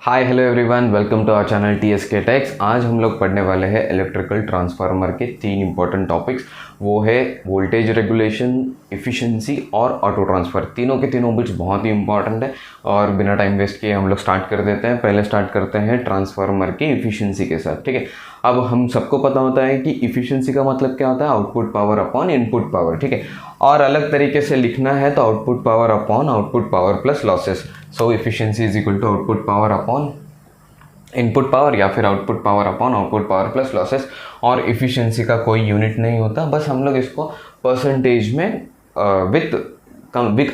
Hi hello everyone, welcome to our channel TSK techs. आज हम लोग पढ़ने वाले हैं इलेक्ट्रिकल ट्रांसफार्मर के 3 इंपॉर्टेंट टॉपिक्स। वो है वोल्टेज रेगुलेशन, एफिशिएंसी और ऑटो ट्रांसफ़र। तीनों के तीनों बिट्स बहुत ही इंपॉर्टेंट है और बिना टाइम वेस्ट किए हम लोग स्टार्ट कर देते हैं। पहले स्टार्ट करते हैं ट्रांसफार्मर की एफिशिएंसी के साथ, ठीक है। अब हम सबको पता होता है कि एफिशिएंसी का मतलब क्या होता है, output power upon input power, ठीक है। और अलग तरीके से लिखना है तो output power upon output power plus losses. So efficiency is equal to output power upon input power या फिर output power upon output power plus losses. और एफिशिएंसी का कोई यूनिट नहीं होता, बस हम लोग इसको परसेंटेज में विथ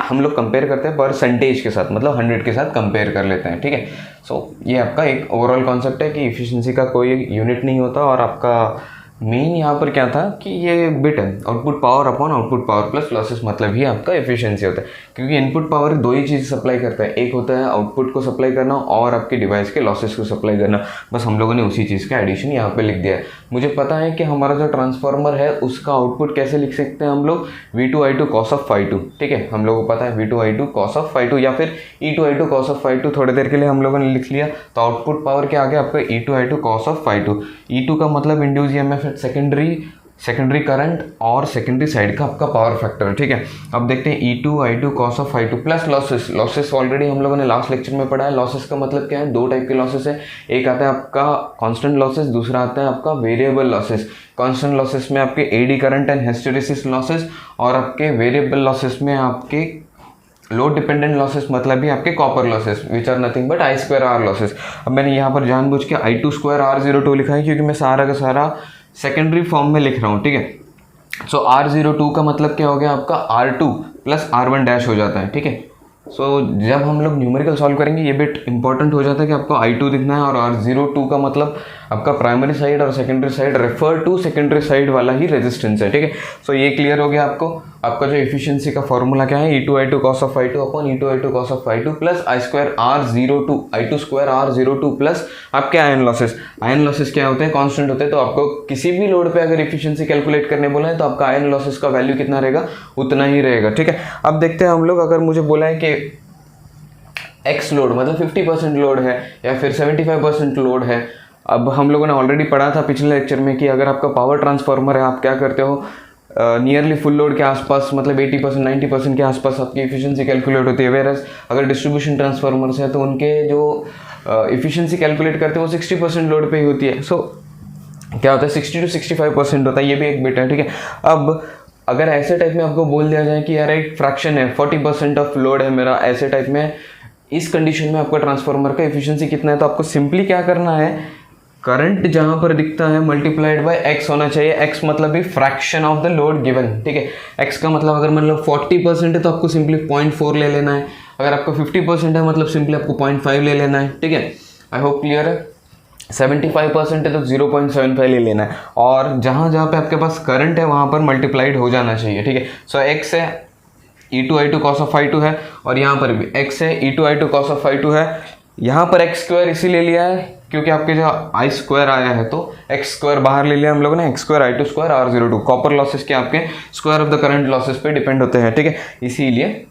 हम लोग कंपेयर करते हैं परसेंटेज के साथ, मतलब 100 के साथ कंपेयर कर लेते हैं, ठीक है। सो ये आपका एक ओवरऑल कॉन्सेप्ट है कि एफिशिएंसी का कोई यूनिट नहीं होता। और आपका मेन यहाँ पर क्या था कि ये बिट है output power upon output power plus losses, मतलब ही आपका एफिशिएंसी होता है। क्योंकि इनपुट पावर दो ही चीज़ सप्लाई करता है, एक होता है आउटपुट को सप्लाई करना और आपके डिवाइस के लॉसेस को सप्लाई करना। बस हम लोगों ने उसी चीज़ का एडिशन यहाँ पे लिख दिया है। मुझे पता है कि हमारा जो ट्रांसफार्मर है उसका आउटपुट कैसे लिख सकते हैं हम लोग, V2I2 cos of phi2, ठीक है। हम लोगों को पता है V2I2 cos of phi2 या फिर E2I2 cos of phi2, थोड़ी देर के लिए हम लोगों ने लिख लिया। तो आउटपुट पावर के आगे आपका E2I2 cos of phi2, E2 का मतलब इंड्यूस EMF सेकेंडरी करंट और सेकेंडरी साइड का आपका पावर फैक्टर, ठीक है। अब देखते हैं E2I2 cos of phi2 plus losses already हम लोगों ने लास्ट लेक्चर में पढ़ा है। लॉसेस का मतलब क्या है, दो टाइप के लॉसेस है। एक आता है आपका कांस्टेंट लॉसेस, दूसरा आता है आपका वेरिएबल लॉसेस। कांस्टेंट लॉसेस में आपके eddy current and hysteresis losses, और आपके वेरिएबल लॉसेस में आपके लोड डिपेंडेंट लॉसेस, मतलब भी आपके copper losses which are nothing but I2R losses. अब मैंने यहाँ पर जानबूझ के I2²R02 लिखा है क्योंकि मैं सारा का सारा सेकेंडरी फॉर्म में लिख रहा हूँ, ठीक है। सो R02 का मतलब क्या हो गया, आपका R2 प्लस R1 डैश हो जाता है, ठीक है। सो जब हम लोग न्यूमेरिकल सॉल्व करेंगे ये बिट इंपॉर्टेंट हो जाता है कि आपको I2 दिखना है, और R02 का मतलब आपका प्राइमरी साइड और secondary side refer to secondary side वाला ही रेजिस्टेंस है, ठीक है। सो ये क्लियर हो गया आपको। आपका जो एफिशिएंसी का फॉर्मूला क्या है, E2I2 cos of phi2 upon E2I2 cos of phi2 plus I2R02 plus आपके आयन लॉसेस क्या होते हैं, कांस्टेंट होते हैं। तो आपको किसी भी लोड पे अगर एफिशिएंसी कैलकुलेट करने बोला है तो आपका आयन लॉसेस का वैल्यू कितना रहेगा, उतना ही रहेगा, ठीक है। अब देखते हैं हम लोग, अगर मुझे बोला है कि एक्स लोड मतलब 50% लोड है या फिर 75% लोड है। अब हम लोगों ने ऑलरेडी पढ़ा था पिछले लेक्चर में कि अगर आपका पावर ट्रांसफार्मर है, आप क्या करते हो, नियरली फुल लोड के आसपास मतलब 80% 90% के आसपास आपकी एफिशिएंसी कैलकुलेट होती है। वेरस अगर डिस्ट्रीब्यूशन ट्रांसफार्मर्स है तो उनके जो एफिशिएंसी कैलकुलेट करते हैं वो 60% लोड पे ही होती है। सो क्या होता है, 60 to 65% होता है। ये भी एक बिट है, ठीक है। अब अगर ऐसे टाइप में आपको बोल दिया जाए कि यार एक फ्रैक्शन है 40% ऑफ लोड है मेरा, ऐसे टाइप में इस कंडीशन में आपका ट्रांसफार्मर का एफिशिएंसी कितना है, तो आपको सिंपली क्या करना है, करंट जहां पर दिखता है मल्टीप्लाइड बाय एक्स होना चाहिए। एक्स मतलब भी fraction of the load given, ठीक है। एक्स का मतलब अगर मतलब 40% है तो आपको सिंपली 0.4 ले लेना है। अगर आपको 50% है मतलब सिंपली आपको 0.5 ले लेना है, ठीक है। आई होप क्लियर है। 75% है तो 0.75 ले लेना है। और जहां जहां पे आपके पास करंट है वहां पर मल्टीप्लाइड हो जाना चाहिए, ठीक है। सो एक्स है E2I2 cos of phi2 है, और यहाँ पर भी x है E2I2 cos of phi2 है। यहाँ पर x² इसीलिए लिया है क्योंकि आपके जो I² आया है तो x² बाहर ले लिया हम लोगों ने, x² I2² R02। Copper losses के आपके square of the current losses पे डिपेंड होते हैं, ठीक है, इसीलिए।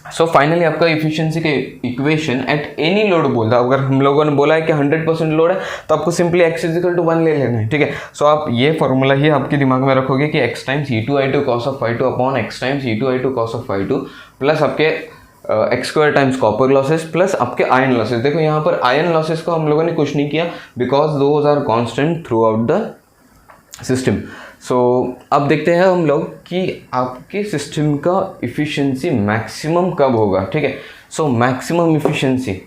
सो फाइनली आपका एफिशिएंसी के इक्वेशन एट एनी लोड बोलता है। अगर हम लोगों ने बोला है कि 100% लोड है तो आपको सिंपली x = 1 ले लेना है, ठीक है। सो आप ये फॉर्मूला ही आपके दिमाग में रखोगे कि x times E2I2 cos of phi2 upon x times E2I2 cos of phi2 plus आपके x² times copper losses plus आपके आयन लॉसेस। देखो यहाँ पर आयन लॉसेस को हम लोगों ने कुछ नहीं किया because those are constant throughout the system. So अब देखते हैं हम लोग कि आपके सिस्टम का इफ़िशिएंसी मैक्सिमम कब होगा, ठीक है। सो मैक्सिमम इफ़िशिएंसी,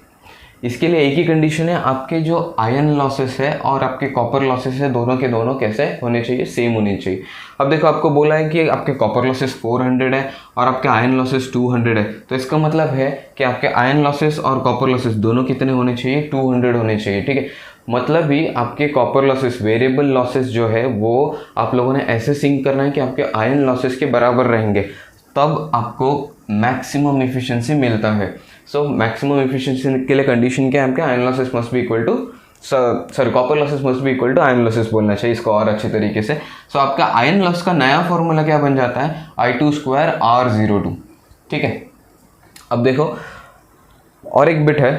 इसके लिए एक ही कंडीशन है, आपके जो आयन लॉसेस है और आपके कॉपर लॉसेस है दोनों के दोनों कैसे होने चाहिए, सेम होने चाहिए। अब देखो आपको बोला है कि आपके कॉपर लॉसेस 400 है और आपके आयन लॉसेस 200 है, तो इसका मतलब है कि आपके आयन लॉसेस और कॉपर लॉसेस दोनों कितने होने चाहिए, 200 होने चाहिए, ठीक है। मतलब भी आपके कॉपर लॉसेस वेरिएबल लॉसेस जो है वो आप लोगों ने ऐसे सिंक करना है कि आपके आयन लॉसेस के बराबर रहेंगे, तब आपको मैक्सिमम एफिशिएंसी मिलता है। सो मैक्सिमम एफिशिएंसी के लिए कंडीशन क्या है, आपके iron losses must be equal to copper losses must be equal to iron losses बोलना चाहिए इसको और अच्छे तरीके से। सो आपका आयन लॉस का नया फॉर्मूला क्या बन जाता है, I2² R02, ठीक है। अब देखो और एक बिट है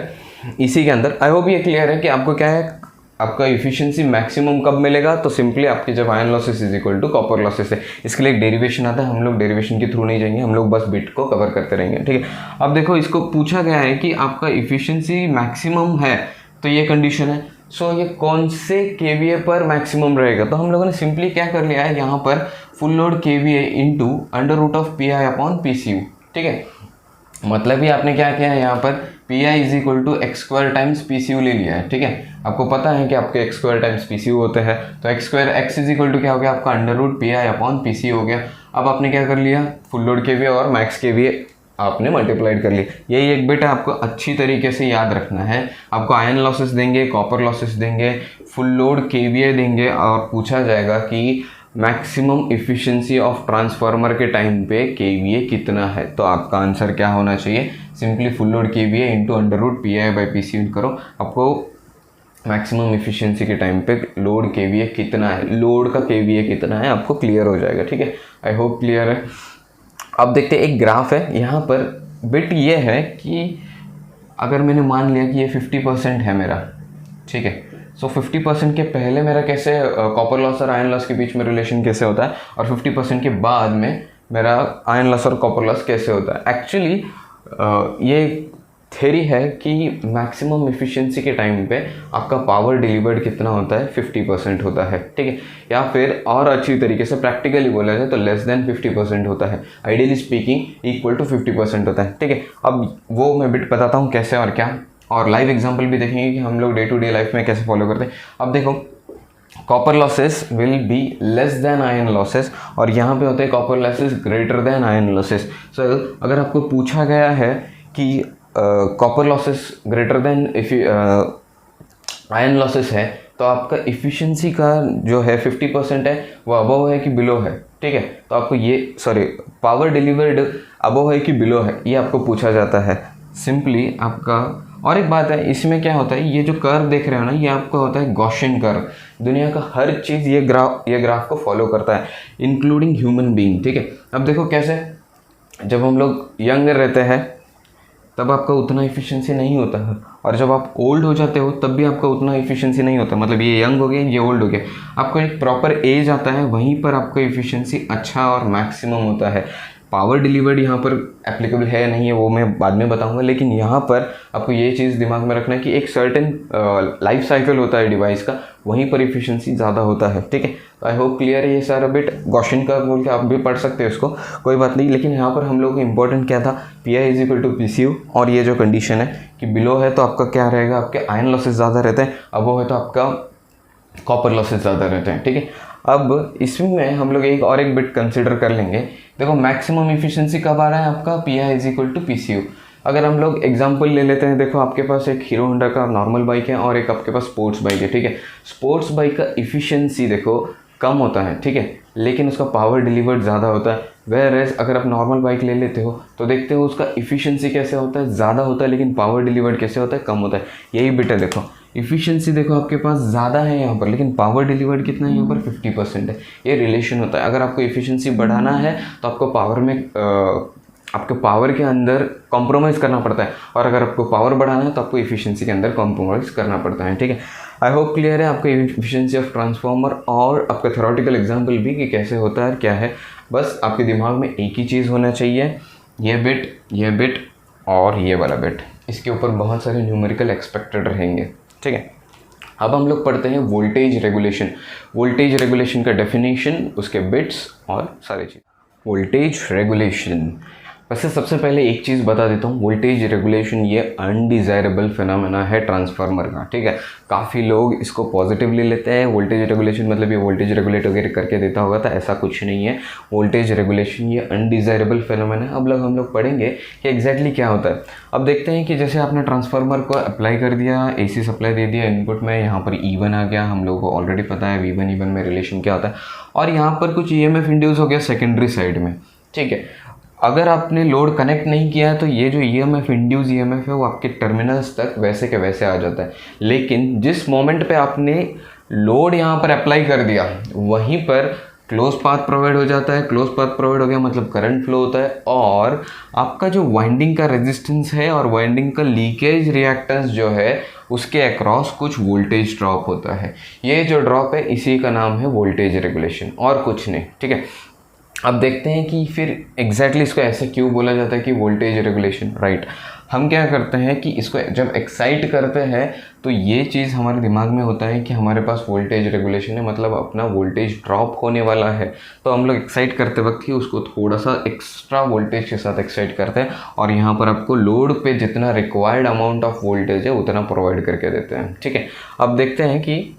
इसी के अंदर आई होप ये क्लियर है कि आपको क्या है, आपका इफिशिएंसी मैक्सिमम कब मिलेगा, तो सिंपली आपके जब iron losses is equal to copper losses है। इसके लिए एक डेरिवेशन आता है, हम लोग डेरिवेशन के थ्रू नहीं जाएंगे, हम लोग बस बिट को कवर करते रहेंगे, ठीक है। अब देखो इसको पूछा गया है कि आपका इफिशिएंसी मैक्सिमम है, तो ये कंडीशन है। सो ये कौन से KVA पर मैक्सिमम रहेगा, तो हम लोगों ने सिंपली क्या कर लिया है, यहाँ पर full load KVA into under root of PI upon PCU, ठीक है। मतलब ये आपने क्या किया है, यहाँ पर PI is equal to X square times PCU ले लिया है, ठीक है। आपको पता है कि आपके एक्स स्क्वायर टाइम्स PCU होते हैं, तो X square X is equal to क्या हो गया आपका under root PI upon PCU हो गया। अब आपने क्या कर लिया, फुल लोड KVA और मैक्स KVA आपने मल्टीप्लाइड कर ली। यही एक बिट आपको अच्छी तरीके से याद रखना है। आपको आयरन लॉसेस देंगे, कॉपर लॉसेस देंगे, फुल लोड KVA देंगे और पूछा जाएगा कि मैक्सिमम इफिशिएंसी ऑफ ट्रांसफार्मर के टाइम पे KVA कितना है, तो आपका आंसर क्या होना चाहिए, simply full load KVA into under root PI by PCU करो, आपको मैक्सिमम इफिशिएंसी के टाइम पे लोड KVA कितना है, लोड का KVA कितना है आपको क्लियर हो जाएगा, ठीक है। आई होप क्लियर है। अब देखते हैं एक ग्राफ है, यहाँ पर बिट ये है कि अगर मैंने मान लिया कि ये 50% है मेरा, ठीक है। सो 50% के पहले मेरा कैसे कॉपर लॉस और आयरन लॉस के बीच में रिलेशन कैसे होता है, और 50% के बाद में मेरा आयरन लॉस और कॉपर लॉस कैसे होता है। एक्चुअली ये थ्योरी है कि मैक्सिमम इफिशिएंसी के टाइम पे आपका पावर डिलीवर्ड कितना होता है, 50% होता है, ठीक है। या फिर और अच्छी तरीके से प्रैक्टिकली बोला जाए तो लेस देन 50% होता है, आइडियली स्पीकिंग इक्वल टू 50% होता है, ठीक है। अब वो मैं बिट बताता हूँ कैसे और क्या, और लाइव एग्जाम्पल भी देखेंगे कि हम लोग डे टू डे लाइफ में कैसे फॉलो करते हैं। अब देखो copper losses will be less than iron losses, और यहाँ पे होते हैं copper losses greater than iron losses. So अगर आपको पूछा गया है कि copper losses greater than iron losses है, तो आपका इफिशिएंसी का जो है 50% है वो अबव है कि बिलो है, ठीक है। तो आपको ये पावर डिलीवर्ड अबव है कि बिलो है, ये आपको पूछा जाता है सिंपली आपका। और एक बात है, इसमें क्या होता है, ये जो कर्व देख रहे हो ना, ये आपका होता है गॉसियन कर्व। दुनिया का हर चीज़ ये ग्राफ को फॉलो करता है, इंक्लूडिंग ह्यूमन बीइंग, ठीक है। अब देखो कैसे, जब हम लोग यंग रहते हैं तब आपका उतना इफिशिएंसी नहीं होता है, और जब आप ओल्ड हो जाते हो तब भी आपका उतना इफिशिएंसी नहीं होता। मतलब ये यंग हो गया, ये ओल्ड हो गया, आपको एक प्रॉपर एज आता है, वहीं पर आपका इफिशिएंसी अच्छा और मैक्सिमम होता है। पावर डिलीवर्ड यहाँ पर एप्लीकेबल है नहीं है वो मैं बाद में बताऊंगा, लेकिन यहाँ पर आपको ये चीज़ दिमाग में रखना है कि एक सर्टेन लाइफ साइकिल होता है डिवाइस का, वहीं पर इफिशिएंसी ज़्यादा होता है, ठीक है। तो आई होप क्लियर है ये सारा बिट। गॉसियन कर्व बोल के आप भी पढ़ सकते हो इसको, कोई बात नहीं, लेकिन यहाँ पर हम लोग को इंपॉर्टेंट क्या था, PI is equal to PCU, और ये जो कंडीशन है कि बिलो है तो आपका क्या रहेगा, आपके आयरन लॉसेस ज़्यादा रहते हैं, अबव है तो आपका कॉपर लॉसेस ज़्यादा रहते हैं, ठीक है। अब इसमें हम लोग एक बिट कंसिडर कर लेंगे। देखो मैक्सिमम इफिशिएंसी कब आ रहा है आपका, PI is equal to PCU। अगर हम लोग एग्जांपल ले लेते हैं, देखो आपके पास एक हीरो होंडा का नॉर्मल बाइक है और एक आपके पास स्पोर्ट्स बाइक है, ठीक है। स्पोर्ट्स बाइक का इफिशिएंसी देखो कम होता है, ठीक है, लेकिन उसका पावर डिलीवर्ड ज़्यादा होता है। वेयरएज अगर आप नॉर्मल बाइक ले लेते हो तो देखते हो उसका इफिशिएंसी कैसे होता है, ज़्यादा होता है, लेकिन पावर डिलीवर्ड कैसे होता है, कम होता है। यही बिट है, देखो इफिशिएंसी देखो आपके पास ज़्यादा है यहाँ पर, लेकिन पावर डिलीवर्ड कितना है यहाँ पर, 50% है। ये रिलेशन होता है। अगर आपको इफिशिएंसी बढ़ाना है तो आपको पावर में आपके पावर के अंदर कॉम्प्रोमाइज़ करना पड़ता है, और अगर आपको पावर बढ़ाना है तो आपको इफिशिएंसी के अंदर कॉम्प्रोमाइज़ करना पड़ता है, ठीक है। आई होप क्लियर है आपको इफिशिएंसी ऑफ ट्रांसफार्मर और आपका थ्योरेटिकल एग्जांपल भी कि कैसे होता है क्या है। बस आपके दिमाग में एक ही चीज़ होना चाहिए, ये बिट और ये वाला बिट, इसके ऊपर बहुत सारे न्यूमेरिकल एक्सपेक्टेड रहेंगे, ठीक है। अब हम लोग पढ़ते हैं वोल्टेज रेगुलेशन। वोल्टेज रेगुलेशन का डेफिनेशन, उसके बिट्स और सारी चीज़। वोल्टेज रेगुलेशन, वैसे सबसे पहले एक चीज़ बता देता हूँ, वोल्टेज रेगुलेशन ये अनडिज़ायरेबल फिनोमेना है ट्रांसफार्मर का, ठीक है। काफ़ी लोग इसको पॉजिटिवली लेते हैं, वोल्टेज रेगुलेशन मतलब ये वोल्टेज रेगुलेट वगैरह करके देता होगा, तो ऐसा कुछ नहीं है। वोल्टेज रेगुलेशन ये अनडिज़ायरेबल फिनोमेना है। अब लोग हम लोग पढ़ेंगे कि एग्जैक्टली क्या होता है। अब देखते हैं कि जैसे आपने ट्रांसफार्मर को अप्लाई कर दिया, AC सप्लाई दे दिया इनपुट में, यहाँ पर E1 आ गया, हम लोगों को ऑलरेडी पता है V1 E1 में रिलेशन क्या होता है, और यहाँ पर कुछ EMF इंड्यूस हो गया सेकेंडरी साइड में, ठीक है। अगर आपने लोड कनेक्ट नहीं किया है तो ये जो EMF इंड्यूस EMF है वो आपके टर्मिनल्स तक वैसे के वैसे आ जाता है, लेकिन जिस मोमेंट पे आपने लोड यहाँ पर अप्लाई कर दिया वहीं पर क्लोज पाथ प्रोवाइड हो जाता है, क्लोज पाथ प्रोवाइड हो गया मतलब करंट फ्लो होता है, और आपका जो वाइंडिंग का रेजिस्टेंस है और वाइंडिंग का लीकेज रिएक्टेंस जो है उसके अक्रॉस कुछ वोल्टेज ड्रॉप होता है। ये जो ड्रॉप है इसी का नाम है वोल्टेज रेगुलेशन और कुछ नहीं, ठीक है। अब देखते हैं कि फिर एग्जैक्टली इसको ऐसे क्यों बोला जाता है कि वोल्टेज रेगुलेशन, राइट। हम क्या करते हैं कि इसको जब एक्साइट करते हैं तो ये चीज़ हमारे दिमाग में होता है कि हमारे पास वोल्टेज रेगुलेशन है, मतलब अपना वोल्टेज ड्रॉप होने वाला है, तो हम लोग एक्साइट करते वक्त ही उसको थोड़ा सा एक्स्ट्रा वोल्टेज के साथ एक्साइट करते हैं और यहाँ पर आपको लोड पे जितना रिक्वायर्ड अमाउंट ऑफ वोल्टेज है उतना प्रोवाइड करके देते हैं, ठीक है। अब देखते हैं कि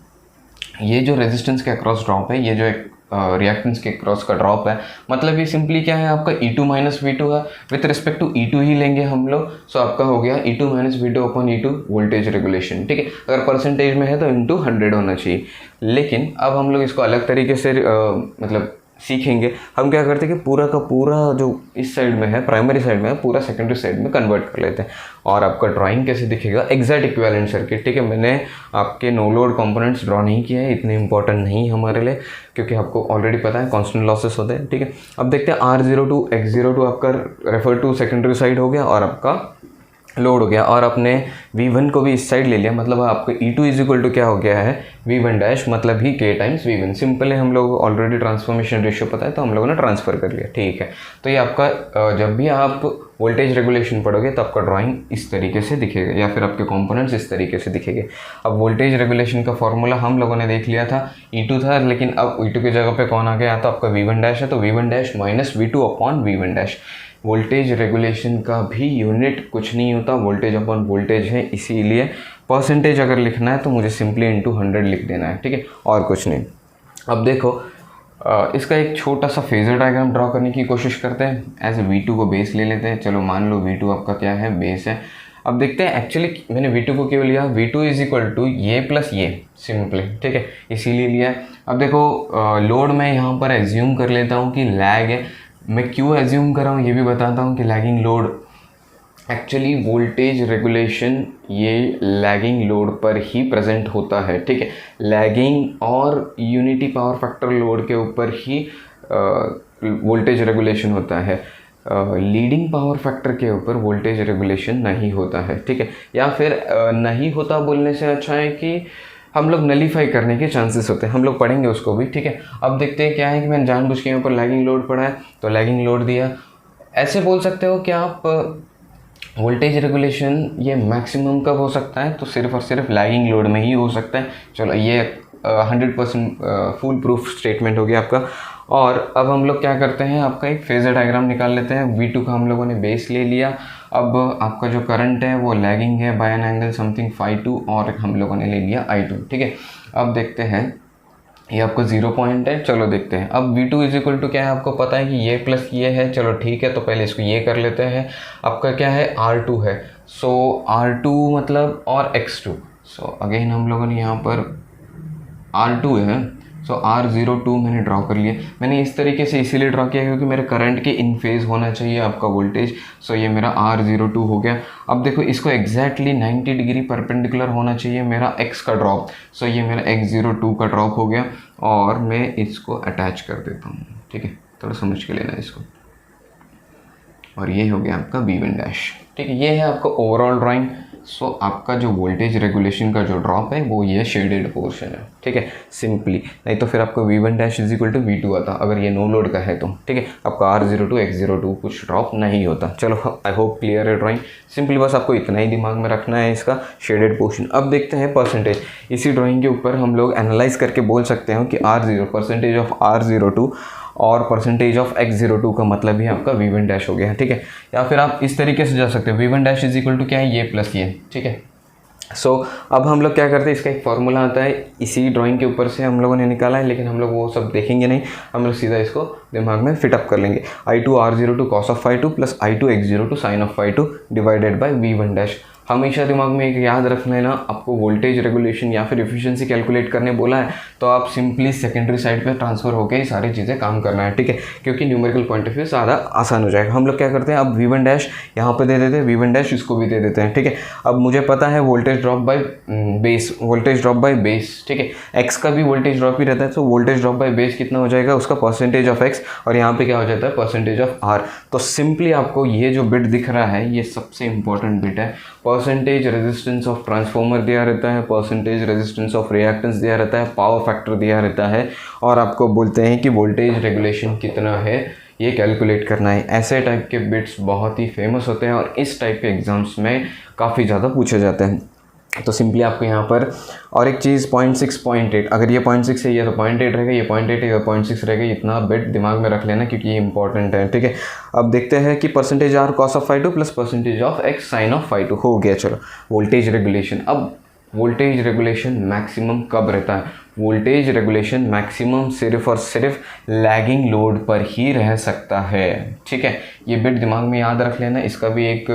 ये जो रेजिस्टेंस के अक्रॉस ड्रॉप है, ये जो एक रिएक्टेंस के क्रॉस का ड्रॉप है, मतलब ये सिंपली क्या है आपका E2 माइनस V2 है, विथ रिस्पेक्ट टू E2 ही लेंगे हम लोग। सो आपका हो गया E2 minus V2 upon E2 voltage regulation, ठीक है। अगर परसेंटेज में है तो इंटू 100 होना चाहिए, लेकिन अब हम लोग इसको अलग तरीके से मतलब सीखेंगे। हम क्या करते हैं कि पूरा का पूरा जो इस साइड में है, प्राइमरी साइड में है, पूरा सेकेंडरी साइड में कन्वर्ट कर लेते हैं और आपका ड्राइंग कैसे दिखेगा, एग्जैक्ट इक्विवेलेंट सर्किट, ठीक है। मैंने आपके नो लोड कंपोनेंट्स ड्रॉ नहीं किए हैं, इतने इंपॉर्टेंट नहीं हमारे लिए, क्योंकि आपको ऑलरेडी पता है कांस्टेंट लॉसेस होते हैं, ठीक है। अब देखते हैं R02 X02 आपका रेफर टू सेकेंडरी साइड हो गया और आपका लोड हो गया, और अपने V1 को भी इस साइड ले लिया, मतलब आपका E2 इज इक्वल टू क्या हो गया है V1 डैश, मतलब ही K टाइम्स V1। सिंपल है, हम लोग ऑलरेडी ट्रांसफॉर्मेशन रेशियो पता है तो हम लोगों ने ट्रांसफ़र कर लिया, ठीक है। तो ये आपका जब भी आप वोल्टेज रेगुलेशन पढ़ोगे तो आपका ड्राइंग इस तरीके से दिखेगा या फिर आपके कंपोनेंट्स इस तरीके से दिखेंगे। अब वोल्टेज रेगुलेशन का फॉर्मूला हम लोगों ने देख लिया था, E2 था, लेकिन अब E2 की जगह पे कौन आ गया, तो आपका V1 डैश है, तो V1 dash minus V2 upon V1 dash. Voltage regulation का भी यूनिट कुछ नहीं होता, वोल्टेज अपॉन वोल्टेज है, इसीलिए परसेंटेज अगर लिखना है तो मुझे सिंपली इंटू 100 लिख देना है, ठीक है, और कुछ नहीं। अब देखो इसका एक छोटा सा फेजर डायग्राम ड्रॉ करने की कोशिश करते हैं। एज V2 को बेस ले लेते हैं, चलो मान लो V2 आपका क्या है, बेस है। अब देखते हैं, एक्चुअली मैंने V2 को क्यों लिया, V2 इज इक्वल टू ये प्लस ये, सिंपली, ठीक है, इसीलिए लिया है। अब देखो लोड मैं यहाँ पर एज्यूम कर लेता हूँ कि लैग है। मैं क्यों एज्यूम कर रहा हूँ ये भी बताता हूँ कि lagging load, actually voltage regulation ये लैगिंग लोड पर ही प्रेजेंट होता है, ठीक है। लैगिंग और यूनिटी पावर फैक्टर लोड के ऊपर ही वोल्टेज रेगुलेशन होता है, लीडिंग पावर फैक्टर के ऊपर वोल्टेज रेगुलेशन नहीं होता है, ठीक है। या फिर नहीं होता बोलने से अच्छा है कि हम लोग नलीफाई करने के चांसेस होते हैं, हम लोग पढ़ेंगे उसको भी, ठीक है। अब देखते हैं क्या है कि मैंने जानबूझ के यहाँ पर लैगिंग लोड पढ़ा है तो लैगिंग लोड दिया। ऐसे बोल सकते हो कि आप वोल्टेज रेगुलेशन ये मैक्सिमम कब हो सकता है, तो सिर्फ और सिर्फ लैगिंग लोड में ही हो सकता है। चलो ये 100% फुल प्रूफ स्टेटमेंट हो गया आपका। और अब हम लोग क्या करते हैं, आपका एक फेजर डायग्राम निकाल लेते हैं। V2 का हम लोगों ने बेस ले लिया। अब आपका जो करंट है वो लैगिंग है बाय एन एंगल समथिंग φ2 और हम लोगों ने ले लिया I2, ठीक है। अब देखते हैं, ये आपका 0 पॉइंट है, चलो देखते हैं। अब V2 इज इक्वल टू क्या है, आपको पता है कि ये प्लस ये है, चलो ठीक है, तो पहले इसको ये कर लेते हैं। आपका क्या है, R2 है, सो R2 मतलब और X2, सो अगेन हम लोगों ने यहाँ पर R2 है, सो R02 मैंने ड्रॉ कर लिया। मैंने इस तरीके से इसीलिए ड्रॉ किया क्योंकि मेरे करंट के इन फेज होना चाहिए आपका वोल्टेज, सो ये मेरा R02 हो गया। अब देखो इसको एग्जैक्टली 90 डिग्री परपेंडिकुलर होना चाहिए मेरा X का ड्रॉप, सो ये मेरा X02 का ड्रॉप हो गया और मैं इसको अटैच कर देता हूँ, ठीक है, थोड़ा समझ के लेना इसको। और ये हो गया आपका V1 डैश, ठीक है। ये है आपका ओवरऑल ड्राइंग। सो आपका जो वोल्टेज रेगुलेशन का जो ड्रॉप है वो ये शेडेड पोर्शन है, ठीक है, सिंपली। नहीं तो फिर आपका V1 dash is equal to V2 आता अगर ये नो लोड का है तो, ठीक है। आपका R02 X02 कुछ ड्रॉप नहीं होता। चलो आई होप क्लियर है ड्राइंग, सिंपली बस आपको इतना ही दिमाग में रखना है इसका शेडेड पोर्शन। अब देखते हैं परसेंटेज। इसी ड्राइंग के ऊपर हम लोग एनालाइज करके बोल सकते हैं कि R0 परसेंटेज ऑफ R02 और परसेंटेज ऑफ X02 का मतलब ही आपका V1 डैश हो गया, ठीक है। या फिर आप इस तरीके से जा सकते हो, V1 dash is equal to क्या है, ये प्लस ये, ठीक है। सो अब हम लोग क्या करते हैं, इसका एक फॉर्मूला आता है, इसी ड्राइंग के ऊपर से हम लोगों ने निकाला है, लेकिन हम लोग वो सब देखेंगे नहीं, हम लोग सीधा इसको दिमाग में फिट अप कर लेंगे। I2 R02 cos of φ2 plus I2 X02 sine of φ2 divided by V1 dash. हमेशा दिमाग में एक याद रख लेना, आपको वोल्टेज रेगुलेशन या फिर एफिशिएंसी कैलकुलेट करने बोला है तो आप सिंपली सेकेंडरी साइड पे ट्रांसफ़र होकर ही सारी चीज़ें काम करना है, ठीक है, क्योंकि न्यूमेरिकल पॉइंट ऑफ व्यू ज़्यादा आसान हो जाएगा। हम लोग क्या करते हैं, अब V1 डैश यहाँ पर दे देते हैं, V1 डैश इसको भी दे देते हैं, ठीक है। अब मुझे पता है वोल्टेज ड्रॉप बाय बेस, ठीक है, एक्स का भी वोल्टेज ड्रॉप ही रहता है, तो वोल्टेज ड्रॉप बाय बेस कितना हो जाएगा, उसका परसेंटेज ऑफ एक्स, और यहाँ पे क्या हो जाता है परसेंटेज ऑफ आर। तो सिंपली आपको ये जो बिट दिख रहा है ये सबसे इंपॉर्टेंट बिट है। परसेंटेज रेजिस्टेंस ऑफ ट्रांसफॉर्मर दिया रहता है, परसेंटेज रेजिस्टेंस ऑफ रिएक्टेंस दिया रहता है, पावर फैक्टर दिया रहता है, और आपको बोलते हैं कि वोल्टेज रेगुलेशन कितना है ये कैलकुलेट करना है। ऐसे टाइप के बिट्स बहुत ही फेमस होते हैं और इस टाइप के एग्जाम्स में काफ़ी ज़्यादा पूछे जाते हैं। तो सिंपली आपको यहाँ पर और एक चीज़ 0.6 0.8, अगर ये 0.6 है ये तो 0.8 रहेगा, ये 0.8 है 0.6 रहेगा, इतना बिट दिमाग में रख लेना क्योंकि ये इंपॉर्टेंट है, ठीक है। अब देखते हैं कि percentage R cos of phi 2 plus percentage of X sine of phi 2 हो गया। चलो वोल्टेज रेगुलेशन, अब वोल्टेज रेगुलेशन मैक्सिमम कब रहता है, वोल्टेज रेगुलेशन मैक्सिमम सिर्फ और सिर्फ लैगिंग लोड पर ही रह सकता है, ठीक है। ये बिट दिमाग में याद रख लेना। इसका भी एक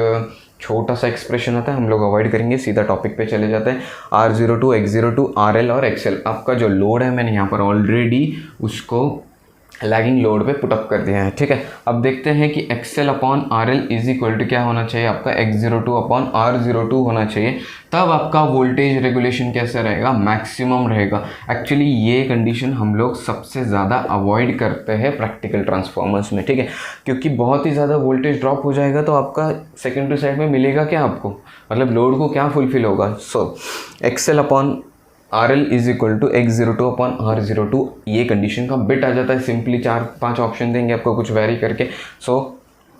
छोटा सा एक्सप्रेशन होता है, हम लोग अवॉइड करेंगे, सीधा टॉपिक पे चले जाते हैं। R02, X02, RL और XL, आपका जो लोड है मैंने यहाँ पर ऑलरेडी उसको लैगिंग लोड पे पुटअप कर दिया है, ठीक है। अब देखते हैं कि XL upon RL is equal to क्या होना चाहिए, आपका X02 अपॉन R02 होना चाहिए, तब आपका वोल्टेज रेगुलेशन कैसे रहेगा, मैक्सिमम रहेगा। एक्चुअली ये कंडीशन हम लोग सबसे ज़्यादा अवॉइड करते हैं प्रैक्टिकल ट्रांसफॉर्मर्स में, ठीक है, क्योंकि बहुत ही ज़्यादा वोल्टेज ड्रॉप हो जाएगा तो आपका सेकेंडरी साइड में मिलेगा क्या आपको, मतलब लोड को क्या फुलफिल होगा। So XL upon RL is equal to X02 upon R02, ये कंडीशन का बिट आ जाता है। सिंपली 4-5 ऑप्शन देंगे आपको कुछ वेरी करके, सो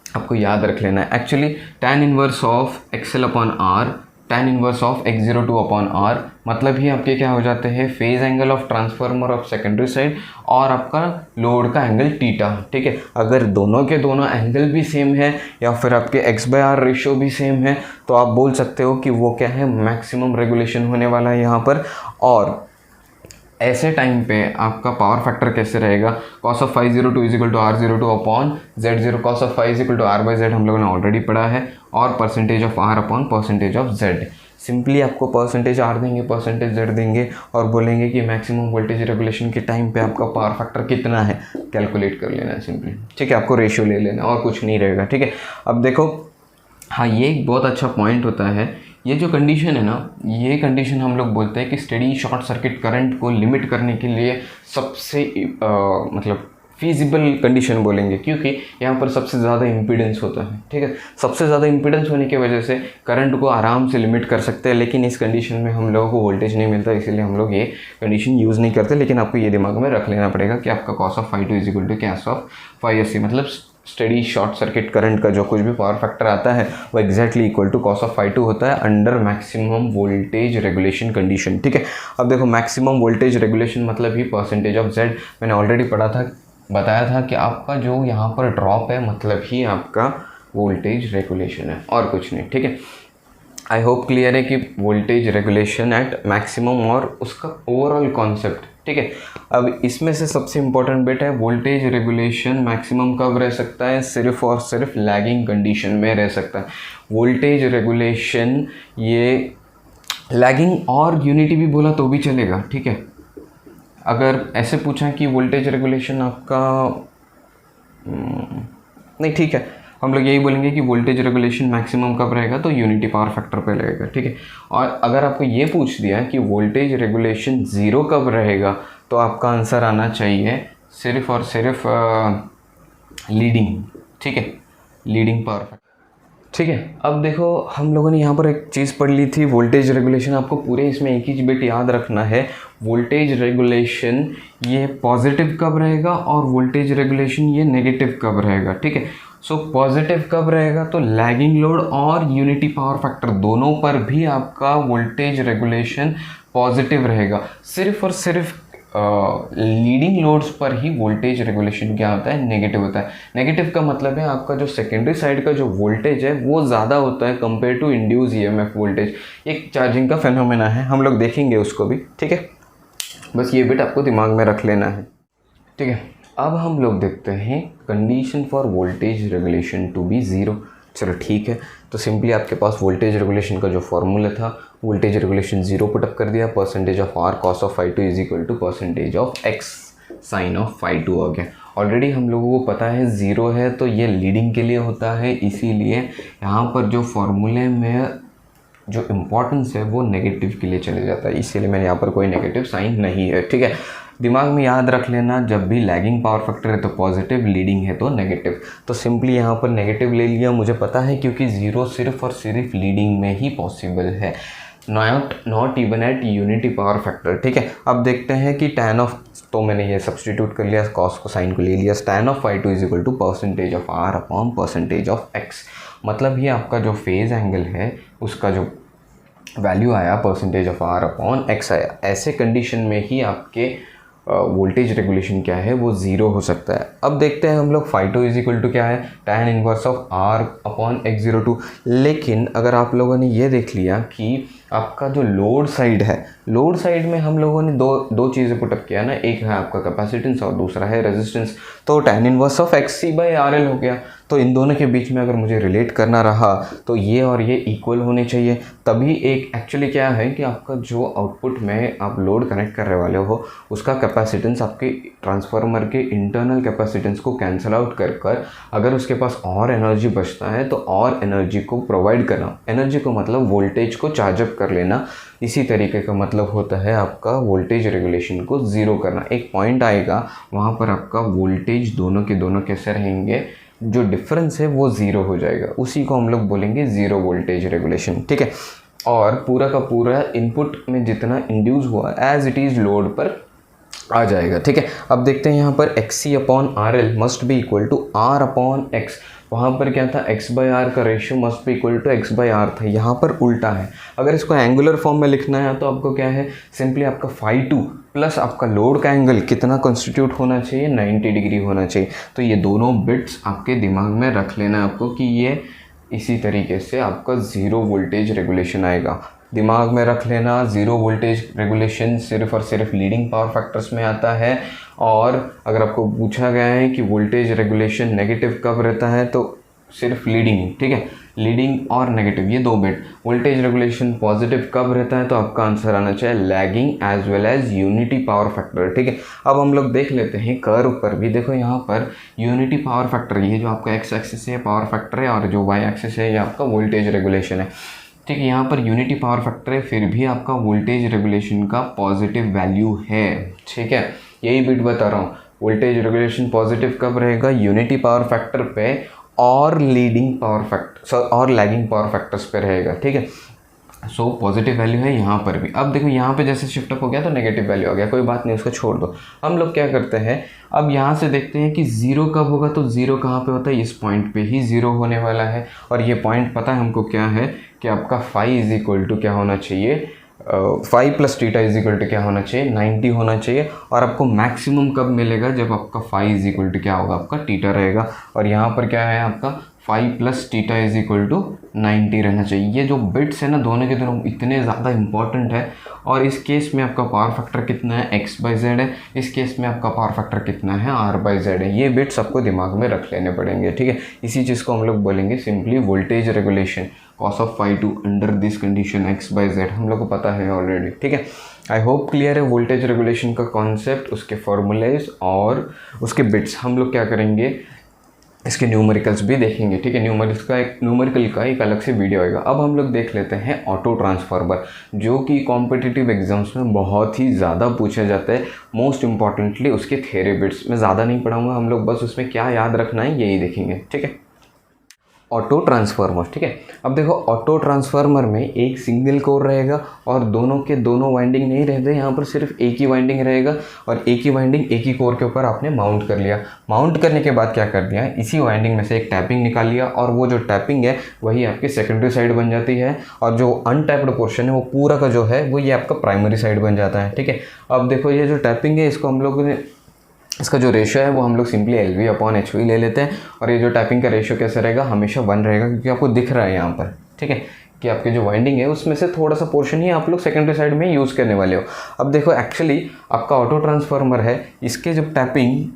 आपको याद रख लेना है। Actually tan inverse of XL upon R, tan inverse of X02 upon R, मतलब ही आपके क्या हो जाते हैं phase angle of transformer of secondary side और आपका लोड का एंगल थीटा, ठीक है। अगर दोनों के दोनों एंगल भी सेम है या फिर आपके X/R रेशियो भी सेम है तो आप बोल सकते हो कि वो क्या है, मैक्सिमम रेगुलेशन होने वाला है यहाँ पर। और ऐसे टाइम पे आपका पावर फैक्टर कैसे रहेगा, cos of phi 02 is equal to R02 upon Z0, cos of phi is equal to R/Z हम लोगों ने ऑलरेडी पढ़ा है, और percentage of R upon percentage of Z। Simply आपको परसेंटेज R देंगे, परसेंटेज Z देंगे और बोलेंगे कि मैक्सिमम वोल्टेज रेगुलेशन के टाइम पे आपका पावर फैक्टर कितना है, कैलकुलेट कर लेना है सिंपली, ठीक है। आपको रेशियो ले लेना और कुछ नहीं रहेगा, ठीक है। अब देखो, हाँ ये एक बहुत अच्छा पॉइंट होता है, ये जो कंडीशन है ना, ये कंडीशन हम लोग बोलते हैं कि स्टेडी शॉर्ट सर्किट करंट को लिमिट करने के लिए सबसे मतलब फीजिबल कंडीशन बोलेंगे, क्योंकि यहाँ पर सबसे ज़्यादा इम्पीडेंस होता है, ठीक है। सबसे ज़्यादा इम्पीडेंस होने की वजह से करंट को आराम से लिमिट कर सकते हैं, लेकिन इस कंडीशन में हम लोगों को वोल्टेज नहीं मिलता, इसीलिए हम लोग ये कंडीशन यूज़ नहीं करते। लेकिन आपको ये दिमाग में रख लेना पड़ेगा कि आपका cos of phi 2 is equal to cos of phi SC, मतलब स्टडी शॉर्ट सर्किट करंट का जो कुछ भी पावर फैक्टर आता है वो exactly equal to cos of phi 2 होता है under maximum voltage regulation condition, ठीक है। अब देखो मैक्सिमम वोल्टेज रेगुलेशन मतलब ही परसेंटेज ऑफ Z, मैंने ऑलरेडी बताया था कि आपका जो यहाँ पर ड्रॉप है मतलब ही आपका वोल्टेज रेगुलेशन है और कुछ नहीं, ठीक है। आई होप क्लियर है कि वोल्टेज रेगुलेशन एट मैक्सिमम और उसका ओवरऑल कॉन्सेप्ट, ठीक है। अब इसमें से सबसे इम्पोर्टेंट बिट है वोल्टेज रेगुलेशन मैक्सिमम कब रह सकता है, सिर्फ और सिर्फ लैगिंग कंडीशन में रह सकता है। वोल्टेज रेगुलेशन ये लैगिंग और यूनिटी भी बोला तो भी चलेगा, ठीक है। अगर ऐसे पूछा कि वोल्टेज रेगुलेशन आपका नहीं, ठीक है, हम लोग यही बोलेंगे कि वोल्टेज रेगुलेशन मैक्सिमम कब रहेगा तो यूनिटी पावर फैक्टर पे लगेगा, ठीक है। और अगर आपको ये पूछ दिया कि वोल्टेज रेगुलेशन 0 कब रहेगा तो आपका आंसर आना चाहिए सिर्फ और सिर्फ लीडिंग, ठीक है, लीडिंग पावर फैक्टर, ठीक है। अब देखो हम लोगों ने यहाँ पर एक चीज़ पढ़ ली थी वोल्टेज रेगुलेशन, आपको पूरे इसमें एक ही बिट याद रखना है, वोल्टेज रेगुलेशन ये पॉजिटिव कब रहेगा और वोल्टेज रेगुलेशन ये नेगेटिव कब रहेगा, ठीक है। सो पॉजिटिव कब रहेगा तो लैगिंग लोड और यूनिटी पावर फैक्टर दोनों पर भी आपका वोल्टेज रेगुलेशन पॉजिटिव रहेगा। सिर्फ और सिर्फ लीडिंग लोड्स पर ही वोल्टेज रेगुलेशन क्या होता है, नेगेटिव होता है। नेगेटिव का मतलब है आपका जो सेकेंडरी साइड का जो वोल्टेज है वो ज़्यादा होता है compare to induce EMF voltage. एक चार्जिंग का फेनोमेना है, हम लोग देखेंगे उसको भी, ठीक है। बस ये बिट आपको दिमाग में रख लेना है, ठीक है। अब हम लोग देखते हैं condition for voltage regulation to be 0। चलो ठीक है, तो सिंपली आपके पास वोल्टेज रेगुलेशन का जो फॉर्मूला था वोल्टेज रेगुलेशन 0 पुटअप कर दिया, percentage of R cos of phi two is equal to percentage of X sine of phi two हो गया। ऑलरेडी हम लोगों को पता है 0 है तो ये लीडिंग के लिए होता है, इसीलिए यहाँ पर जो फॉर्मूले में जो इम्पोर्टेंस है वो नेगेटिव के लिए चले जाता है, इसीलिए मैंने यहाँ पर कोई नेगेटिव साइन नहीं है। ठीक है, दिमाग में याद रख लेना, जब भी लैगिंग पावर फैक्टर है तो पॉजिटिव, लीडिंग है तो नेगेटिव। तो सिंपली यहाँ पर नेगेटिव ले लिया, मुझे पता है क्योंकि 0 सिर्फ और सिर्फ लीडिंग में ही पॉसिबल है, not even at unity power factor. ठीक है, अब देखते हैं कि tan ऑफ, तो मैंने ये सब्सटीट्यूट कर लिया, कॉस को साइन को ले लिया, tan of phi two is equal to percentage of R upon percentage of X. मतलब ये आपका जो फेज एंगल है उसका जो वैल्यू आया percentage of R upon X आया। ऐसे कंडीशन में ही आपके वोल्टेज रेगुलेशन क्या है वो 0 हो सकता है। अब देखते हैं हम लोग phi two is equal to क्या है, tan inverse of R upon x02। लेकिन अगर आप लोगों ने ये देख लिया कि आपका जो लोड साइड है, लोड साइड में हम लोगों ने दो चीज़ें पुटअप किया ना, एक है आपका कैपेसिटेंस और दूसरा है रेजिस्टेंस, तो tan इनवर्स ऑफ XC/RL हो गया। तो इन दोनों के बीच में अगर मुझे रिलेट करना रहा तो ये और ये इक्वल होने चाहिए, तभी एक एक्चुअली क्या है कि आपका जो आउटपुट में आप लोड कनेक्ट कर रहे वाले हो उसका कैपेसिटेंस आपके ट्रांसफार्मर के इंटरनल कैपेसिटेंस को कैंसिल आउट कर अगर उसके पास और एनर्जी बचता है तो और एनर्जी को प्रोवाइड करना, एनर्जी को मतलब वोल्टेज को चार्ज अप कर लेना, इसी तरीके का मतलब होता है आपका वोल्टेज रेगुलेशन को 0 करना। एक पॉइंट आएगा वहाँ पर आपका वोल्टेज दोनों के दोनों कैसे रहेंगे, जो डिफरेंस है वो 0 हो जाएगा, उसी को हम लोग बोलेंगे 0 वोल्टेज रेगुलेशन। ठीक है, और पूरा का पूरा इनपुट में जितना इंड्यूस हुआ एज इट इज़ लोड पर आ जाएगा। ठीक है, अब देखते हैं यहाँ पर XC/RL must be equal to R upon X। वहाँ पर क्या था, x/r का ratio must be equal to x/r था, यहाँ पर उल्टा है। अगर इसको एंगुलर फॉर्म में लिखना है तो आपको क्या है, सिंपली आपका फाई टू प्लस आपका लोड का एंगल कितना कॉन्स्टिट्यूट होना चाहिए, 90 डिग्री होना चाहिए। तो ये दोनों बिट्स आपके दिमाग में रख लेना आपको कि ये इसी तरीके से आपका 0 वोल्टेज रेगुलेशन आएगा। दिमाग में रख लेना, 0 वोल्टेज रेगुलेशन सिर्फ और सिर्फ लीडिंग पावर फैक्टर्स में आता है। और अगर आपको पूछा गया है कि वोल्टेज रेगुलेशन नेगेटिव कब रहता है तो सिर्फ लीडिंग। ठीक है, लीडिंग और नेगेटिव ये 2 बिट। वोल्टेज रेगुलेशन पॉजिटिव कब रहता है तो आपका आंसर आना चाहिए lagging as well as unity power factor. ठीक है, अब हम लोग देख लेते हैं कर्व पर भी। देखो यहाँ पर यूनिटी पावर फैक्टर, ये जो आपका एक्स एक्सिस है पावर फैक्टर है और जो वाई एक्सिस है ये आपका वोल्टेज रेगुलेशन है। ठीक है, यहाँ पर यूनिटी पावर फैक्टर है, फिर भी आपका वोल्टेज रेगुलेशन का पॉजिटिव वैल्यू है। ठीक है, यही बिट बता रहा हूँ, वोल्टेज रेगुलेशन पॉजिटिव कब रहेगा, यूनिटी पावर फैक्टर पे और लीडिंग पावर फैक्टर और लैगिंग पावर फैक्टर्स पे रहेगा। ठीक है, सो पॉजिटिव वैल्यू है यहाँ पर भी। अब देखो यहाँ पे जैसे शिफ्ट अप हो गया तो नेगेटिव वैल्यू आ गया, कोई बात नहीं, उसको छोड़ दो। हम लोग क्या करते हैं, अब यहाँ से देखते हैं कि 0 कब होगा, तो 0 कहाँ पे होता है, इस पॉइंट पे ही 0 होने वाला है। और ये पॉइंट पता है हमको क्या है कि आपका फाई इज इक्वल टू क्या होना चाहिए, phi plus theta is equal to क्या होना चाहिए, 90 होना चाहिए। और आपको मैक्सिमम कब मिलेगा, जब आपका फाई इज इक्वल टू क्या होगा, आपका थीटा रहेगा। और यहाँ पर क्या है आपका phi plus theta is equal to 90 रहना चाहिए। ये जो बिट्स है ना दोनों के दोनों इतने ज़्यादा इंपॉर्टेंट है। और इस केस में आपका पावर फैक्टर कितना है, x/z है, इस केस में आपका पावर फैक्टर कितना है, r/z है। ये बिट्स आपको दिमाग में रख लेने पड़ेंगे। ठीक है, इसी चीज़ को हम लोग बोलेंगे simply voltage regulation cos of phi two under this condition x/z, हम लोग को पता है ऑलरेडी। ठीक है, आई होप क्लियर है वोल्टेज रेगुलेशन का कॉन्सेप्ट, उसके फॉर्मूलेज और उसके बिट्स। हम लोग क्या करेंगे, इसके न्यूमेरिकल्स भी देखेंगे। ठीक है, न्यूमेरिकल का एक अलग से वीडियो आएगा। अब हम लोग देख लेते हैं ऑटो ट्रांसफार्मर, जो कि कॉम्पिटिटिव एग्जाम्स में बहुत ही ज़्यादा पूछा जाता है। मोस्ट इंपॉर्टेंटली उसके थ्योरी बिट्स मैं ज़्यादा नहीं पढ़ाऊंगा, हम लोग बस उसमें क्या याद रखना है यही देखेंगे। ठीक है, ऑटो ट्रांसफार्मर। ठीक है, अब देखो ऑटो ट्रांसफार्मर में एक सिंगल कोर रहेगा और दोनों के दोनों वाइंडिंग नहीं रहते, यहाँ पर सिर्फ एक ही वाइंडिंग रहेगा। और एक ही वाइंडिंग एक ही कोर के ऊपर आपने माउंट कर लिया। माउंट करने के बाद क्या कर दिया, इसी वाइंडिंग में से एक टैपिंग निकाल लिया और वो जो टैपिंग है वही आपकी सेकेंडरी साइड बन जाती है। और जो अनटैप्ड पोर्शन है वो पूरा का जो है वो ये आपका प्राइमरी साइड बन जाता है। ठीक है, अब देखो ये जो टैपिंग है इसको हम लोग ने, इसका जो रेशियो है वो हम लोग सिंपली LV/HV ले लेते हैं। और ये जो टैपिंग का रेशियो कैसे रहेगा, हमेशा 1 रहेगा, क्योंकि आपको दिख रहा है यहाँ पर। ठीक है, कि आपके जो वाइंडिंग है उसमें से थोड़ा सा पोर्शन ही आप लोग सेकेंडरी साइड में यूज़ करने वाले हो। अब देखो एक्चुअली आपका ऑटो ट्रांसफार्मर है, इसके जब टैपिंग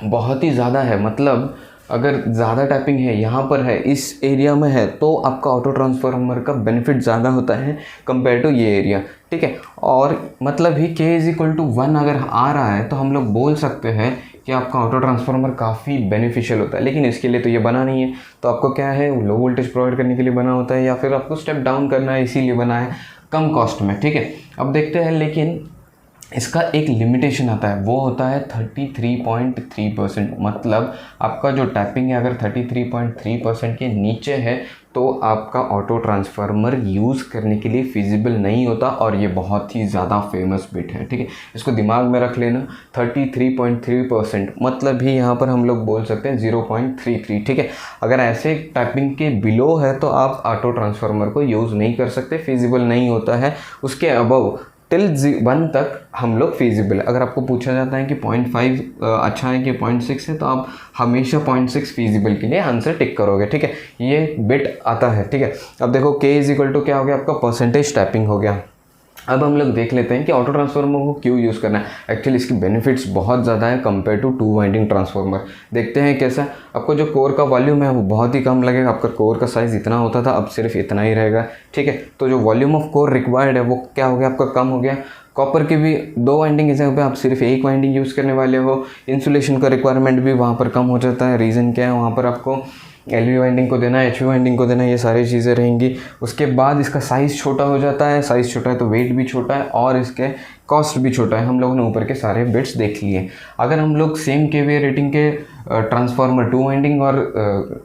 बहुत ही ज़्यादा है, मतलब अगर ज़्यादा टैपिंग है यहाँ पर है, इस एरिया में है, तो आपका ऑटो ट्रांसफार्मर का बेनिफिट ज़्यादा होता है कंपेयर टू ये एरिया, ठीक है। और मतलब ही K = 1 अगर आ रहा है तो हम लोग बोल सकते हैं कि आपका ऑटो ट्रांसफार्मर काफ़ी बेनिफिशियल होता है। लेकिन इसके लिए तो ये बना नहीं है, तो आपको क्या है, लो वोल्टेज प्रोवाइड करने के लिए बना होता है, या फिर आपको स्टेप डाउन करना है इसीलिए बना है कम कॉस्ट में, ठीक है। अब देखते हैं, लेकिन इसका एक लिमिटेशन आता है, वो होता है 33.3%। मतलब आपका जो टैपिंग है अगर 33.3% के नीचे है तो आपका ऑटो ट्रांसफार्मर यूज़ करने के लिए फिजिबल नहीं होता, और ये बहुत ही ज़्यादा फेमस बिट है, ठीक है। इसको दिमाग में रख लेना, 33.3% मतलब ही यहाँ पर हम लोग बोल सकते हैं 0.33, ठीक है। अगर ऐसे टैपिंग के बिलो है तो आप ऑटो ट्रांसफार्मर को यूज़ नहीं कर सकते, फिजिबल नहीं होता है। उसके अबव टिल 1 तक हम लोग फिजिबल। अगर आपको पूछा जाता है कि 0.5 अच्छा है कि 0.6 है, तो आप हमेशा 0.6 फिजिबल के लिए आंसर टिक करोगे, ठीक है। ये बिट आता है, ठीक है। अब देखो K = क्या हो गया आपका, परसेंटेज टैपिंग हो गया। अब हम लोग देख लेते हैं कि ऑटो ट्रांसफार्मर को क्यों यूज़ करना है। एक्चुअली इसकी बेनिफिट्स बहुत ज़्यादा है कंपेयर टू 2 वाइंडिंग ट्रांसफार्मर। देखते हैं कैसा। आपको जो कोर का वॉल्यूम है वो बहुत ही कम लगेगा। आपका कोर का साइज़ इतना होता था, अब सिर्फ इतना ही रहेगा, ठीक है। तो जो वॉल्यूम ऑफ कोर रिक्वायर्ड है वो क्या हो गया आपका, कम हो गया। कॉपर की भी 2 वाइंडिंग की जगह पे आप सिर्फ 1 वाइंडिंग यूज़ करने वाले हो। इंसुलेशन का रिक्वायरमेंट भी वहाँ पर कम हो जाता है। रीज़न क्या है, वहाँ पर आपको LV वाइंडिंग को देना है, HV वाइंडिंग को देना है, ये सारी चीज़ें रहेंगी। उसके बाद इसका साइज़ छोटा हो जाता है, साइज़ छोटा है तो वेट भी छोटा है और इसके कॉस्ट भी छोटा है। हम लोगों ने ऊपर के सारे बिट्स देख लिए। अगर हम लोग सेम KVA रेटिंग के ट्रांसफार्मर 2 वाइंडिंग और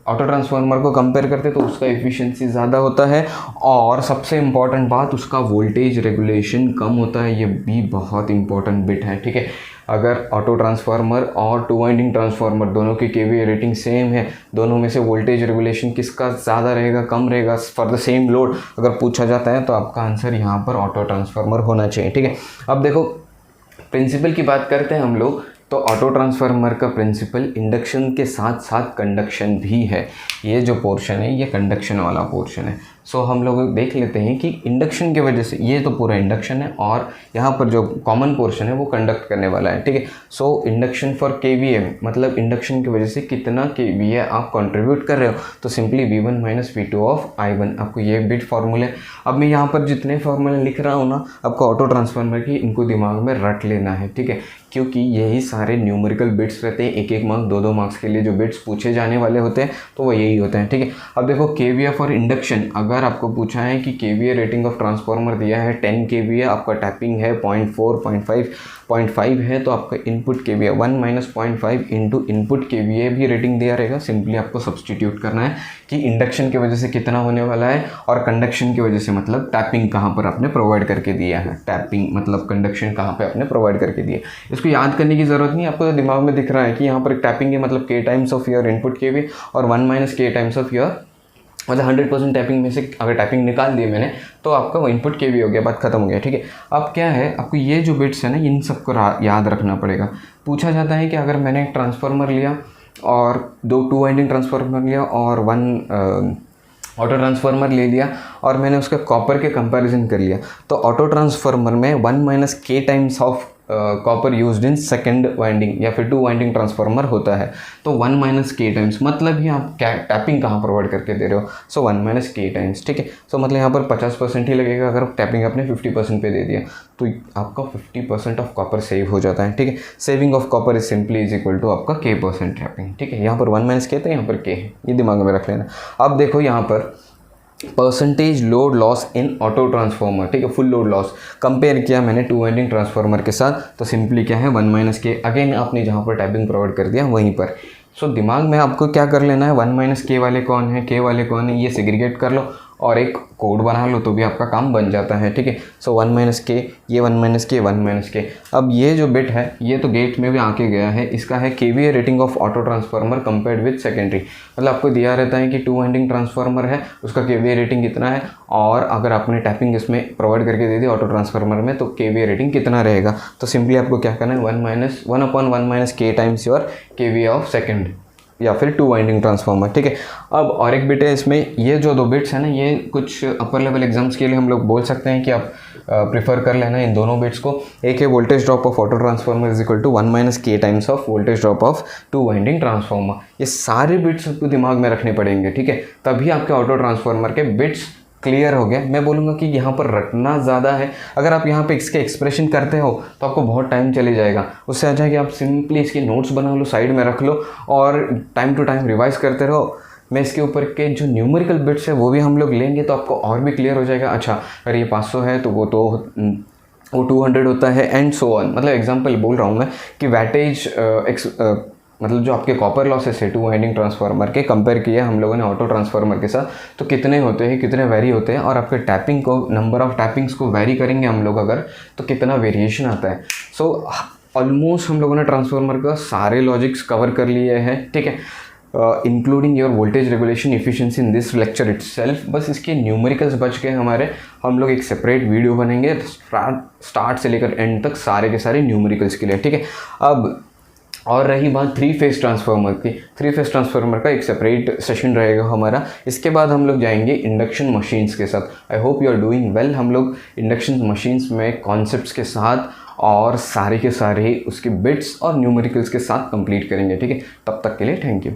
ऑटो ट्रांसफार्मर को कंपेयर करते तो उसका एफिशिएंसी ज़्यादा होता है, और सबसे इम्पॉर्टेंट बात उसका वोल्टेज रेगुलेशन कम होता है। ये भी बहुत इंपॉर्टेंट बिट है, ठीक है। अगर ऑटो ट्रांसफार्मर और 2 वाइंडिंग ट्रांसफार्मर दोनों की KVA रेटिंग सेम है, दोनों में से वोल्टेज रेगुलेशन किसका ज़्यादा रहेगा, कम रहेगा फॉर द सेम लोड अगर पूछा जाता है, तो आपका आंसर यहाँ पर ऑटो ट्रांसफार्मर होना चाहिए, ठीक है। अब देखो प्रिंसिपल की बात करते हैं हम लोग, तो ऑटो ट्रांसफार्मर का प्रिंसिपल इंडक्शन के साथ साथ कंडक्शन भी है। ये जो पोर्शन है ये कंडक्शन वाला पोर्शन है। सो हम लोग देख लेते हैं कि इंडक्शन की वजह से, ये तो पूरा इंडक्शन है और यहाँ पर जो कॉमन पोर्शन है वो कंडक्ट करने वाला है, ठीक है। सो इंडक्शन फॉर KVA मतलब इंडक्शन की वजह से कितना KVA आप कंट्रीब्यूट कर रहे हो, तो simply V1 - V2 of I1। आपको ये बिट फार्मूले, अब मैं यहाँ पर जितने फार्मूले लिख रहा हूँ ना, आपको ऑटो ट्रांसफार्मर की इनको दिमाग में रट लेना है, ठीक है। क्योंकि यही सारे न्यूमेरिकल बिट्स रहते हैं, 1-1 मार्क्स 2-2 मार्क्स के लिए जो बिट्स पूछे जाने वाले होते हैं तो वो यही होते हैं, ठीक है। अब देखो KVA फॉर इंडक्शन, अगर आपको पूछा है कि KVA रेटिंग ऑफ ट्रांसफार्मर दिया है 10 KVA, आपका टैपिंग है 0.4, 0.5 है, तो आपका input KVA 1 - 0.5 into input KVA भी रेटिंग दिया रहेगा। सिंपली आपको सब्सटीट्यूट करना है कि इंडक्शन की वजह से कितना होने वाला है और कंडक्शन की वजह से मतलब टैपिंग कहाँ पर आपने प्रोवाइड करके दिया है, टैपिंग मतलब कंडक्शन कहाँ पर आपने प्रोवाइड करके दिया। इसको याद करने की ज़रूरत नहीं, आपको तो दिमाग में दिख रहा है कि यहाँ पर टैपिंग है मतलब K times of your input KVA और 1 - K टाइम्स ऑफ योर, मतलब 100% टैपिंग में से अगर टैपिंग निकाल दी मैंने तो आपका वो इनपुट KVA हो गया, बात खत्म हो गया, ठीक है। अब क्या है, आपको ये जो बिट्स है ना इन सबको याद रखना पड़ेगा। पूछा जाता है कि अगर मैंने एक ट्रांसफार्मर लिया और 2 वाइंडिंग ट्रांसफार्मर लिया और 1 ऑटो ट्रांसफार्मर ले लिया और मैंने उसका कॉपर के कंपैरिजन कर लिया, तो ऑटो ट्रांसफार्मर में 1 - K times of copper used in second winding या फिर 2 वाइंडिंग ट्रांसफार्मर होता है, तो 1 - K टाइम्स मतलब ही आप टैपिंग कहाँ प्रोवाइड करके दे रहे हो, सो 1 - K टाइम्स, ठीक है। सो मतलब यहाँ पर 50% ही लगेगा। अगर टैपिंग आपने 50% पे दे दिया तो आपका 50% ऑफ कॉपर सेव हो जाता है, ठीक है। Saving of copper is simply is equal to आपका K% टैपिंग, ठीक है। यहाँ पर 1 - K तो यहाँ पर K है, ये दिमाग में रख लेना। अब देखो यहाँ पर percentage load loss in auto transformer, ठीक है, फुल लोड लॉस कंपेयर किया मैंने 2 वाइंडिंग ट्रांसफार्मर के साथ, तो सिंपली क्या है 1 - K, अगेन आपने जहाँ पर टैपिंग प्रोवाइड कर दिया वहीं पर। सो दिमाग में आपको क्या कर लेना है, 1 - K वाले कौन है, K वाले कौन है, ये सेग्रीगेट कर लो और एक कोड बना लो तो भी आपका काम बन जाता है, ठीक है। सो 1 - K, ये 1 - K, 1 - K। अब ये जो बिट है ये तो गेट में भी आके गया है, इसका है KVA rating of auto transformer compared with secondary. मतलब आपको दिया रहता है कि 2 वाइंडिंग ट्रांसफार्मर है, उसका KVA रेटिंग कितना है, और अगर आपने टैपिंग इसमें प्रोवाइड करके दे दी ऑटो ट्रांसफार्मर में तो KVA रेटिंग कितना रहेगा। तो सिंपली आपको क्या करना है, 1/1 - K times your KVA of second या फिर 2 वाइंडिंग ट्रांसफार्मर, ठीक है। अब और एक बिट है इसमें, ये जो 2 बिट्स है ना ये कुछ अपर लेवल एग्जाम्स के लिए हम लोग बोल सकते हैं कि आप प्रिफर कर लेना इन दोनों बिट्स को। एक है voltage drop of auto transformer is equal to 1 - k times of voltage drop of 2 winding transformer. ये सारे बिट्स आपको दिमाग में रखने पड़ेंगे, ठीक है, तभी आपके ऑटो ट्रांसफार्मर के बिट्स क्लियर हो गया। मैं बोलूँगा कि यहाँ पर रटना ज़्यादा है। अगर आप यहाँ पे इसके एक्सप्रेशन करते हो तो आपको बहुत टाइम चले जाएगा। उससे अच्छा है कि आप सिंपली इसके नोट्स बना लो, साइड में रख लो और टाइम टू टाइम रिवाइज करते रहो। मैं इसके ऊपर के जो न्यूमेरिकल बिट्स है वो भी हम लोग लेंगे तो आपको और भी क्लियर हो जाएगा। अच्छा अगर ये 500 है तो वो 200 होता है एंड सो ऑन। मतलब एग्जांपल बोल रहा हूँ मैं कि वैटेज मतलब जो आपके कॉपर लॉसेस है 2 वाइंडिंग ट्रांसफार्मर के कंपेयर किए हम लोगों ने ऑटो ट्रांसफार्मर के साथ, तो कितने होते हैं, कितने वेरी होते हैं, और आपके टैपिंग को, नंबर ऑफ टैपिंग्स को वेरी करेंगे हम लोग अगर, तो कितना वेरिएशन आता है। सो ऑलमोस्ट हम लोगों ने ट्रांसफार्मर का सारे लॉजिक्स कवर कर लिए हैं, ठीक है, including your voltage regulation efficiency in this lecture itself. बस इसके न्यूमेरिकल्स बच गए हमारे, हम लोग एक सेपरेट वीडियो बनेंगे स्टार्ट से लेकर एंड तक सारे के सारे न्यूमेरिकल्स के लिए, ठीक है। अब और रही बात 3 फेज़ ट्रांसफार्मर की, 3 फेज़ ट्रांसफार्मर का एक सेपरेट सेशन रहेगा हमारा। इसके बाद हम लोग जाएंगे इंडक्शन मशीन्स के साथ। I hope you are doing well. हम लोग इंडक्शन मशीन्स में कॉन्सेप्ट्स के साथ और सारे के सारे उसके बिट्स और न्यूमेरिकल्स के साथ कंप्लीट करेंगे, ठीक है। तब तक के लिए थैंक यू।